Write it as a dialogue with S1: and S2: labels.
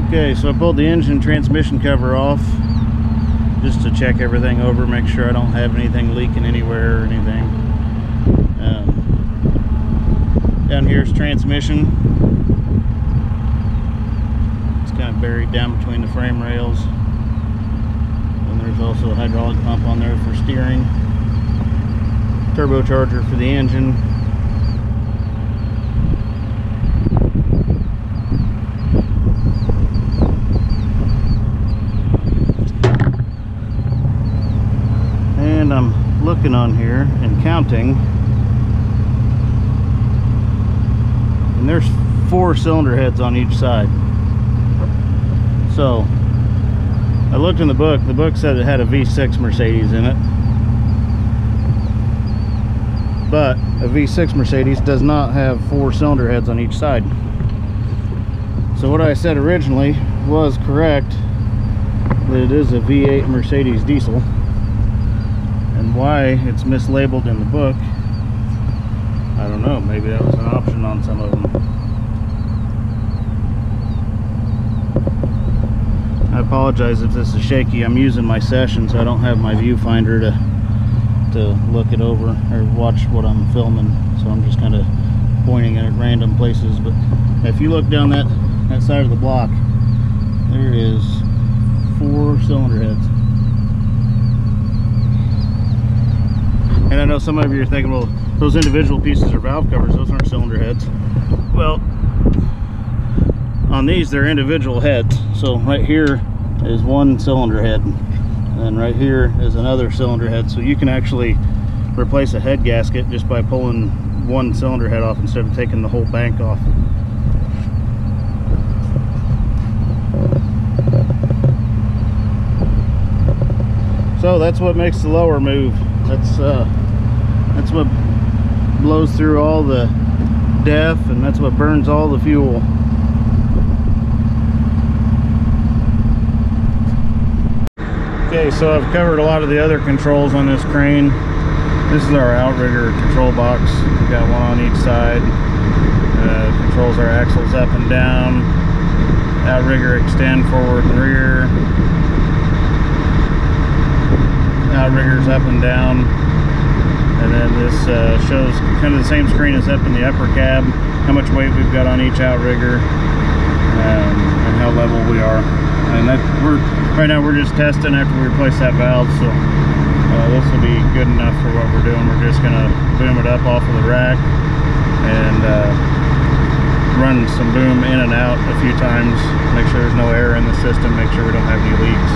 S1: Okay, so I pulled the engine transmission cover off just to check everything over, make sure I don't have anything leaking anywhere or anything. Down here's transmission. It's kind of buried down between the frame rails. And there's also a hydraulic pump on there for steering. Turbocharger for the engine. And I'm looking on here and counting, and there's 4 cylinder heads on each side. So I looked in the book said it had a V6 Mercedes in it, but a V6 Mercedes does not have 4 cylinder heads on each side. So what I said originally was correct, that it is a V8 Mercedes diesel. And why it's mislabeled in the book, I don't know. Maybe that was an option on some of them. I apologize if this is shaky. I'm using my session, so I don't have my viewfinder to look it over or watch what I'm filming. So I'm just kind of pointing at random places. But if you look down that side of the block, there is 4 cylinder heads. And I know some of you are thinking, well, those individual pieces are valve covers, those aren't cylinder heads. Well, on these, they're individual heads. So right here is 1 cylinder head, and right here is another cylinder head. So you can actually replace a head gasket just by pulling 1 cylinder head off instead of taking the whole bank off. So that's what makes the lower move. That's what blows through all the DEF, and that's what burns all the fuel. Okay, so I've covered a lot of the other controls on this crane. This is our outrigger control box. We've got one on each side. Controls our axles up and down. Outrigger extend forward and rear. Outriggers up and down. And then this shows kind of the same screen as up in the upper cab, how much weight we've got on each outrigger, and how level we are. And right now we're just testing after we replace that valve, so this will be good enough for what we're doing. We're just gonna boom it up off of the rack and run some boom in and out a few times, make sure there's no air in the system, make sure we don't have any leaks.